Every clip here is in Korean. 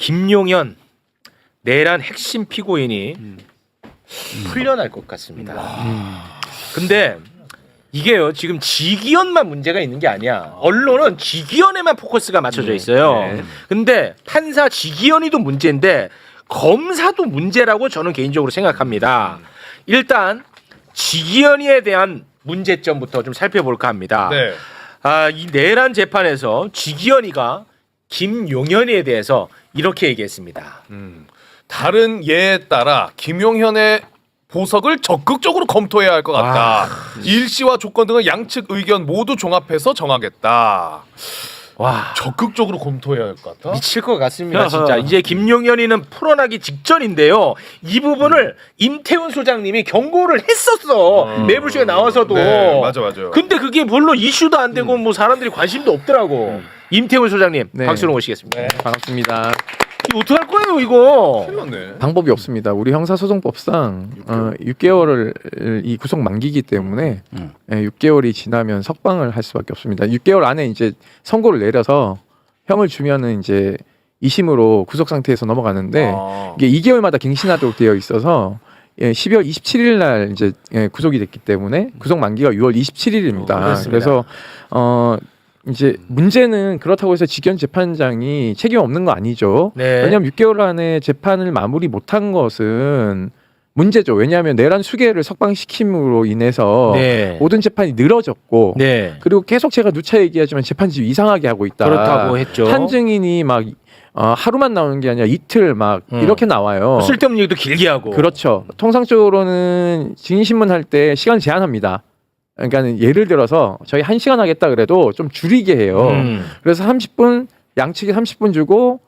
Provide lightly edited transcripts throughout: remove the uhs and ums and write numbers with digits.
김용현 내란 핵심 피고인이 풀려날 것 같습니다. 근데 이게요, 지금 지기현만 문제가 있는 게 아니야. 언론은 지기현에만 포커스가 맞춰져 있어요. 근데 판사 지기현이도 문제인데 검사도 문제라고 저는 개인적으로 생각합니다. 일단 지기현이에 대한 문제점부터 좀 살펴볼까 합니다. 네. 이 내란 재판에서 지기현이가 김용현이에 대해서 이렇게 얘기했습니다. 다른 예에 따라 김용현의 보석을 적극적으로 검토해야 할 것 같다. 일시와 조건 등의 양측 의견 모두 종합해서 정하겠다. 와, 적극적으로 검토해야 할 것 같다. 미칠 것 같습니다. 진짜 이제 김용현이는 풀어나기 직전인데요. 이 부분을 임태훈 소장님이 경고를 했었어. 매불쇼에 나와서도. 네, 맞아요. 근데 그게 물론 이슈도 안 되고 뭐 사람들이 관심도 없더라고. 임태훈 소장님, 네. 박수로 모시겠습니다. 반갑습니다. 이거 어떡할 거예요, 이거? 큰일 났네. 방법이 없습니다. 우리 형사소송법상 6개월을 이 구속 만기이기 때문에 6개월이 지나면 석방을 할 수밖에 없습니다. 6개월 안에 이제 선고를 내려서 형을 주면은 이제 2심으로 구속 상태에서 넘어가는데 이게 2개월마다 갱신하도록 되어 있어서 12월 27일 날 이제 구속이 됐기 때문에 구속 만기가 6월 27일입니다. 그래서 이제 문제는 그렇다고 해서 지기현 재판장이 책임 없는 거 아니죠. 네. 왜냐하면 6개월 안에 재판을 마무리 못한 것은 문제죠. 왜냐하면 내란 수개를 석방시킴으로 인해서 네. 모든 재판이 늘어졌고 네. 그리고 계속 제가 누차 얘기하지만 재판지 이상하게 하고 있다. 그렇다고 했죠. 한 증인이 막 하루만 나오는 게 아니라 이틀 막 이렇게 나와요. 쓸데없는 얘기도 길게 하고. 그렇죠. 통상적으로는 증인신문 할 때 시간 제한합니다. 그러니까 예를 들어서 저희 1시간 하겠다 그래도 좀 줄이게 해요. 그래서 30분 양측에 30분 주고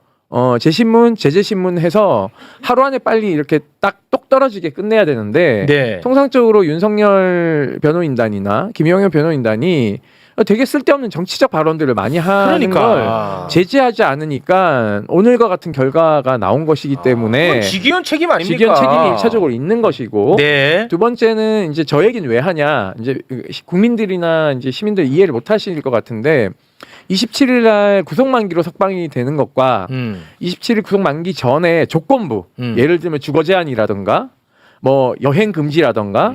재신문, 제재신문 해서 하루 안에 빨리 이렇게 딱 똑 떨어지게 끝내야 되는데 네. 통상적으로 윤석열 변호인단이나 김용현 변호인단이 되게 쓸데없는 정치적 발언들을 많이 하는 걸 제재하지 않으니까 오늘과 같은 결과가 나온 것이기 때문에 그건 지기현 책임 아닙니까? 지기현 책임이 1차적으로 있는 것이고 네. 두 번째는 이제 저 얘기는 왜 하냐 이제 국민들이나 이제 시민들 이해를 못 하실 것 같은데 27일 날 구속 만기로 석방이 되는 것과 27일 구속 만기 전에 조건부 예를 들면 주거 제한이라든가 뭐 여행 금지라던가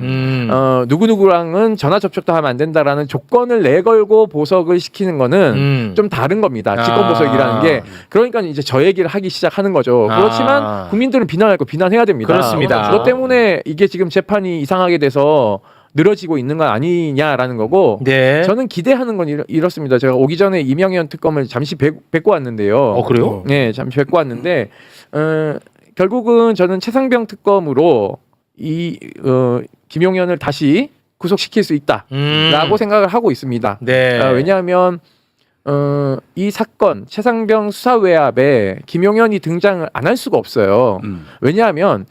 누구누구랑은 전화 접촉도 하면 안 된다라는 조건을 내걸고 보석을 시키는 거는 좀 다른 겁니다. 직권 보석이라는 게. 그러니까 이제 저 얘기를 하기 시작하는 거죠. 그렇지만 국민들은 비난할 거 비난해야 됩니다. 그렇습니다. 그것 때문에 이게 지금 재판이 이상하게 돼서 늘어지고 있는 건 아니냐라는 거고. 네. 저는 기대하는 건 이렇습니다. 제가 오기 전에 이명현 특검을 잠시 뵙고 왔는데요. 그래요? 네, 잠시 뵙고 왔는데 결국은 저는 최상병 특검으로 김용현을 다시 구속시킬 수 있다라고 생각을 하고 있습니다. 네. 왜냐하면 이 사건 최상병 수사 외압에 김용현이 등장을 안 할 수가 없어요. 왜냐하면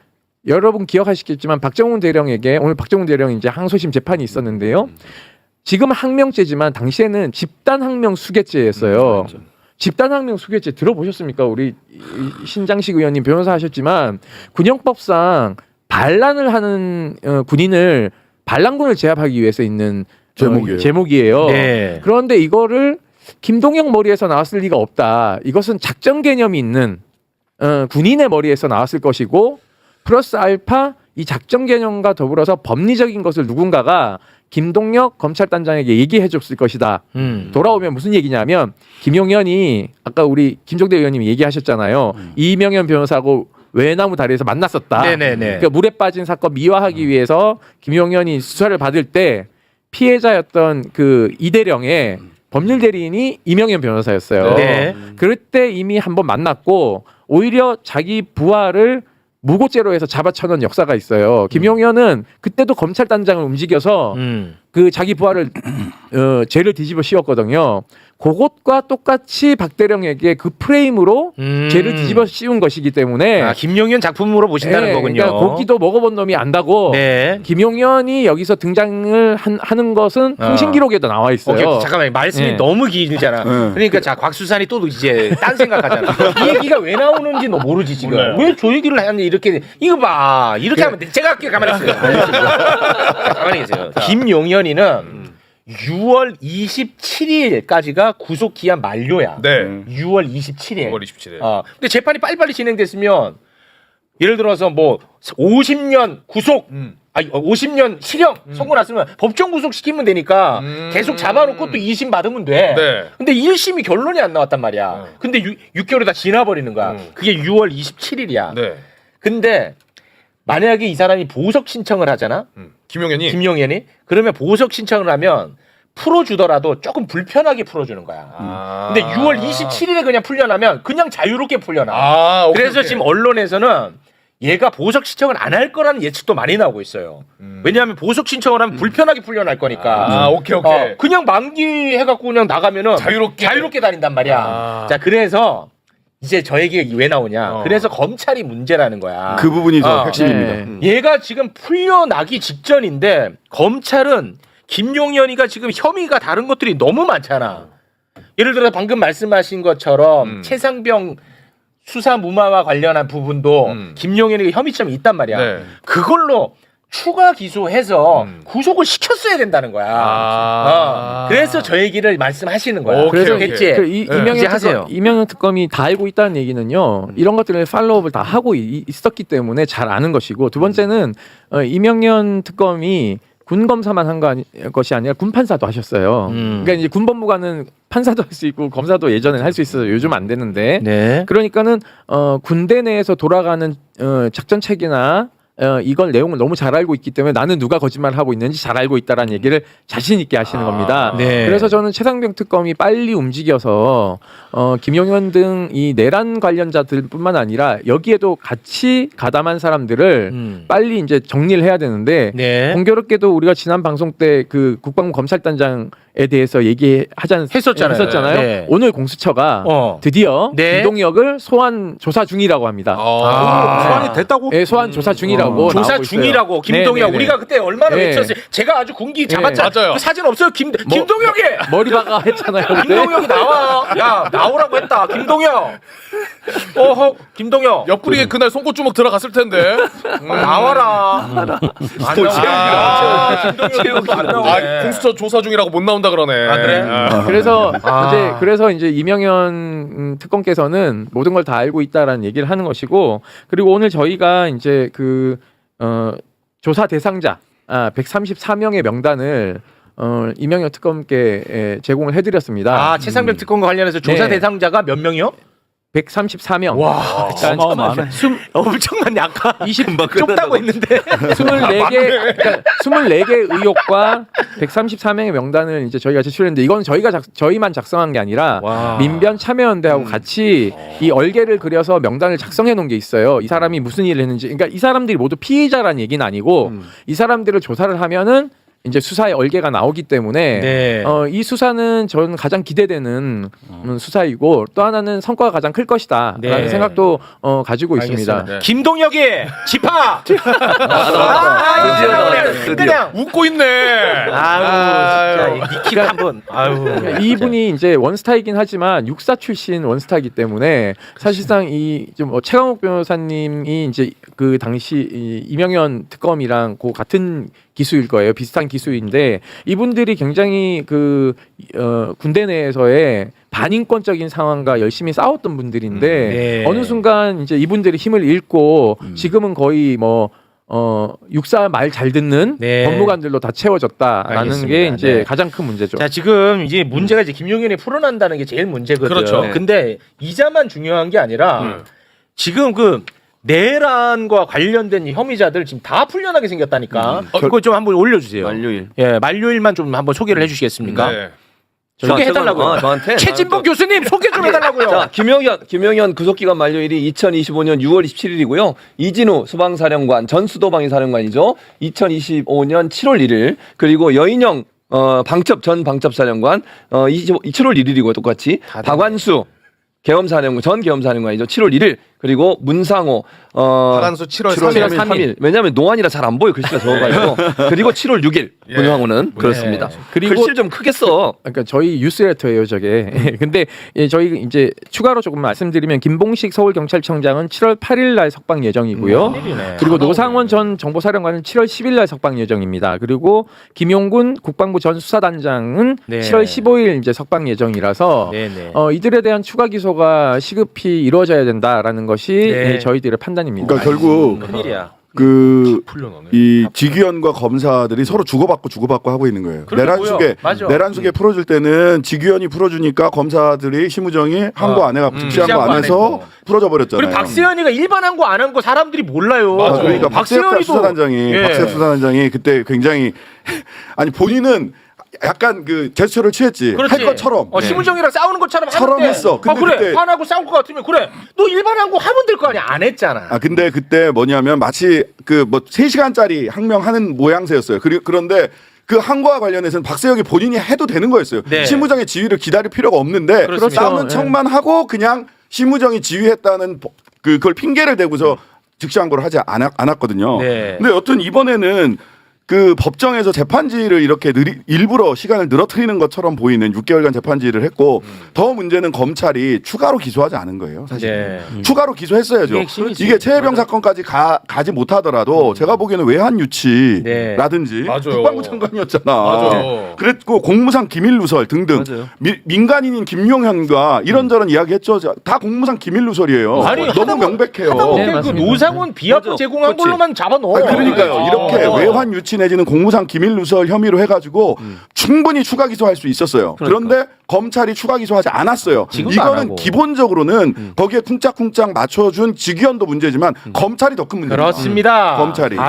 여러분 기억하시겠지만 박정훈 대령에게 오늘 박정훈 대령 이제 항소심 재판이 있었는데요. 지금 항명죄지만 당시에는 집단 항명 수괴죄였어요. 집단 항명 수괴죄 들어보셨습니까? 우리 신장식 의원님 변호사 하셨지만 군형법상 반란을 하는 군인을 반란군을 제압하기 위해서 있는 제목이에요. 네. 그런데 이거를 김동영 머리에서 나왔을 리가 없다. 이것은 작전 개념이 있는 군인의 머리에서 나왔을 것이고 플러스 알파 이 작전 개념과 더불어서 법리적인 것을 누군가가 김동혁 검찰단장에게 얘기해 줬을 것이다. 돌아오면 무슨 얘기냐면 김용현이 아까 우리 김종대 의원님이 얘기하셨잖아요. 이명현 변호사하고 외나무 다리에서 만났었다. 네네네. 그러니까 물에 빠진 사건 미화하기 위해서 김용현이 수사를 받을 때 피해자였던 그 이대령의 법률 대리인이 이명현 변호사였어요. 네. 그럴 때 이미 한번 만났고 오히려 자기 부하를 무고죄로 해서 잡아쳐놓은 역사가 있어요. 김용현은 그때도 검찰단장을 움직여서 그 자기 부하를 죄를 뒤집어 씌웠거든요. 그것과 똑같이 박대령에게 그 프레임으로 죄를 뒤집어 씌운 것이기 때문에 김용현 작품으로 보신다는 거군요. 그러니까 고기도 먹어본 놈이 안다고. 네. 김용현이 여기서 등장을 하는 것은 통신 기록에도 나와 있어요. 오케이, 잠깐만 말씀이 너무 길잖아. 그러니까 자 곽수산이 또 이제 딴 생각하잖아. 이 얘기가 왜 나오는지 너 모르지 지금. 왜 저 얘기를 하는지 이렇게 이거 봐 이렇게 하면 돼. 제가 할게요. 가만히 있어요. 가만히 계세요. 김용현이는 6월 27일까지가 구속 기한 만료야. 네. 6월 27일. 5월 27일. 근데 재판이 빨리빨리 진행됐으면 예를 들어서 뭐 50년 구속, 50년 실형 선고 났으면 법정 구속 시키면 되니까 계속 잡아놓고 또 2심 받으면 돼. 네. 근데 1심이 결론이 안 나왔단 말이야. 근데 6개월이 다 지나버리는 거야. 그게 6월 27일이야. 네. 근데 만약에 이 사람이 보석 신청을 하잖아. 김용현이. 김용현이. 그러면 보석 신청을 하면 풀어주더라도 조금 불편하게 풀어주는 거야. 근데 6월 27일에 그냥 풀려나면 그냥 자유롭게 풀려나. 오케이, 그래서 오케이. 지금 언론에서는 얘가 보석 신청을 안 할 거라는 예측도 많이 나오고 있어요. 왜냐하면 보석 신청을 하면 불편하게 풀려날 거니까. 오케이. 그냥 만기해갖고 그냥 나가면은 자유롭게 다닌단 말이야. 자, 그래서 이제 저 얘기가 왜 나오냐. 그래서 검찰이 문제라는 거야. 그 부분이 핵심입니다. 얘가 지금 풀려나기 직전인데 검찰은 김용현이가 지금 혐의가 다른 것들이 너무 많잖아. 예를 들어 방금 말씀하신 것처럼 최상병 수사 무마와 관련한 부분도 김용현이가 혐의점이 있단 말이야. 네. 그걸로 추가 기소해서 구속을 시켰어야 된다는 거야. 그래서 저 얘기를 말씀하시는 거야. 오케이, 그래서 오케이. 했지. 이제 하세요. 이명현 특검이 다 알고 있다는 얘기는요. 이런 것들을 팔로우업을 다 하고 있었기 때문에 잘 아는 것이고, 두 번째는 이명현 특검이 군 검사만 한 것이 아니라 군 판사도 하셨어요. 그러니까 이제 군 법무관은 판사도 할 수 있고 검사도 예전엔 할 수 있어요. 요즘 안 되는데. 네. 그러니까는 군대 내에서 돌아가는 작전 체계나 이걸 내용을 너무 잘 알고 있기 때문에 나는 누가 거짓말을 하고 있는지 잘 알고 있다라는 얘기를 자신 있게 하시는 겁니다. 네. 그래서 저는 최상병 특검이 빨리 움직여서 김용현 등 이 내란 관련자들뿐만 아니라 여기에도 같이 가담한 사람들을 빨리 이제 정리를 해야 되는데 네. 공교롭게도 우리가 지난 방송 때 그 국방부 검찰단장에 대해서 했었잖아요. 네. 오늘 공수처가 드디어 네. 이동혁을 소환 조사 중이라고 합니다. 소환이 됐다고? 네, 소환 조사 중이라고 조사 나오고 있어요. 중이라고 김동혁. 네, 네, 네. 우리가 그때 얼마나 네. 외쳤어요. 제가 아주 군기 잡았잖아요. 맞아요. 그 사진 없어요. 김동혁이. 머리박아 했잖아요. 그때. 김동혁이 나와. 야, 나오라고 했다. 김동혁. 김동혁. 옆구리에 그날 송곳주먹 들어갔을 텐데. 나와라. 안 나와. 김동혁이 안 나오네. 공수처 조사 중이라고 못 나온다 그러네. 그래? 그래서 이제 이명현 특검께서는 모든 걸 다 알고 있다라는 얘기를 하는 것이고, 그리고 오늘 저희가 이제 조사 대상자 134명의 명단을 이명현 특검께 제공을 해드렸습니다. 최상병 특검과 관련해서 조사 네. 대상자가 몇 명이요? 134명. 와, 어마어마하네. 엄청 많네. 아까 20만 좁다고 했는데 24개 의혹과 134명의 명단을 이제 저희가 제출했는데, 이건 저희만 작성한 게 아니라 민변 참여연대하고 같이 이 얼개를 그려서 명단을 작성해 놓은 게 있어요. 이 사람이 무슨 일을 했는지. 그러니까 이 사람들이 모두 피의자라는 얘기는 아니고 이 사람들을 조사를 하면은 이제 수사의 얼개가 나오기 때문에 네. 이 수사는 저는 가장 기대되는 수사이고, 또 하나는 성과가 가장 클 것이다라는 네. 생각도 가지고 있습니다. 네. 김동혁이 집합. 그냥 웃고 있네. 아유, 진짜 니키가 한번. 아유. 이분이 이제 원스타이긴 하지만 육사 출신 원스타이기 때문에 사실상 최강욱 변호사님이 이제 그 당시 이명현 특검이랑 같은 기수일 거예요. 비슷한 기수인데 이분들이 굉장히 군대 내에서의 반인권적인 상황과 열심히 싸웠던 분들인데 네. 어느 순간 이제 이분들이 힘을 잃고 지금은 거의 육사 말 잘 듣는 네. 법무관들로 다 채워졌다라는 알겠습니다. 게 이제 네. 가장 큰 문제죠. 자, 지금 이제 문제가 이제 김용현이 풀어난다는 게 제일 문제거든. 그렇죠. 네. 근데 이자만 중요한 게 아니라 지금 내란과 관련된 혐의자들 지금 다 풀려나게 생겼다니까. 그거 좀 한번 올려주세요. 만료일. 예, 만료일만 좀 한번 소개를 해주시겠습니까? 네. 소개해달라고요. 저한테? 최진봉 교수님 소개 좀 해달라고요. 자, 김용현 구속기간 만료일이 2025년 6월 27일이고요. 이진우 소방사령관, 전수도방위 사령관이죠. 2025년 7월 1일. 그리고 여인영 전 방첩사령관 7월 1일이고 똑같이. 박완수 전 계엄사령관이죠. 7월 1일. 그리고 문상호 하란수 7월 7월 3일. 3일. 왜냐하면 노안이라 잘 안 보여 글씨가 적어가 있고 그리고 7월 6일 예. 문상호는 그렇습니다. 그리고- 글씨를 좀 크게 써. 그러니까 저희 뉴스레터예요, 저게. 근데 저희 이제 추가로 조금 말씀드리면 김봉식 서울경찰청장은 7월 8일 날 석방 예정이고요. 큰일이네. 그리고 다 노상원 전 정보사령관은 7월 10일 날 석방 예정입니다. 그리고 김용군 국방부 전 수사단장은 네. 7월 15일 이제 석방 예정이라서 네네. 이들에 대한 추가 기소가 시급히 이루어져야 된다라는 것이 네. 저희들의 판단입니다. 그러니까 결국 큰일이야. 그 풀려나네. 이 직위원과 검사들이 서로 주고받고 하고 있는 거예요. 그렇게 보여. 맞아. 내란숙에 풀어줄 때는 직위원이 풀어주니까 검사들이 심우정이 항고 안 해갖고 즉시항고 즉시항고 안 안 해서 했고. 풀어져 버렸잖아요. 그리고 박세현이가 일반 한 거 안 한 거 사람들이 몰라요. 맞아. 그러니까 박세혁 수사단장이 예. 박세혁 수사단장이 그때 굉장히 아니 본인은 약간 그 제스처를 취했지 그렇지. 할 것처럼 심우정이랑 싸우는 것처럼 처럼 하는데 했어. 근데 그래 그때- 화나고 싸울 것 같으면 그래 너 일반 한 거 하면 될 거 아니야. 안 했잖아. 아 근데 그때 뭐냐면 마치 그 뭐 3시간짜리 항명하는 모양새였어요. 그런데 그 항고와 관련해서는 박세혁이 본인이 해도 되는 거였어요. 네. 심우정의 지휘를 기다릴 필요가 없는데 그렇습니다. 싸우는 척만 하고 그냥 심우정이 지휘했다는 그걸 핑계를 대고서 즉시항고를 하지 않았거든요. 네. 근데 여튼 이번에는 그 법정에서 재판지를 이렇게 일부러 시간을 늘어뜨리는 것처럼 보이는 6개월간 재판지를 했고 더 문제는 검찰이 추가로 기소하지 않은 거예요. 사실 네. 추가로 기소했어야죠. 그게 핵심이지. 이게 최혜병 사건까지 가지 못하더라도 제가 보기에는 외환 유치라든지 네. 맞아요. 국방부 장관이었잖아. 맞아요. 그랬고 공무상 기밀 누설 등등 맞아요. 민간인인 김용현과 이런저런 이야기했죠. 다 공무상 기밀 누설이에요. 아니, 너무 명백해요. 하다못해 네, 그 맞습니다. 노상원 비합부 맞아. 제공한 그렇지. 걸로만 잡아 넣어. 그러니까요. 이렇게 어. 외환 유치 내지는 공무상 기밀 누설 혐의로 해가지고 충분히 추가 기소할 수 있었어요. 그런데 검찰이 추가 기소하지 않았어요. 지금도 안 이거는 하고. 기본적으로는 거기에 쿵짝쿵짝 맞춰준 직위원도 문제지만 검찰이 더 큰 문제입니다. 그렇습니다. 검찰이.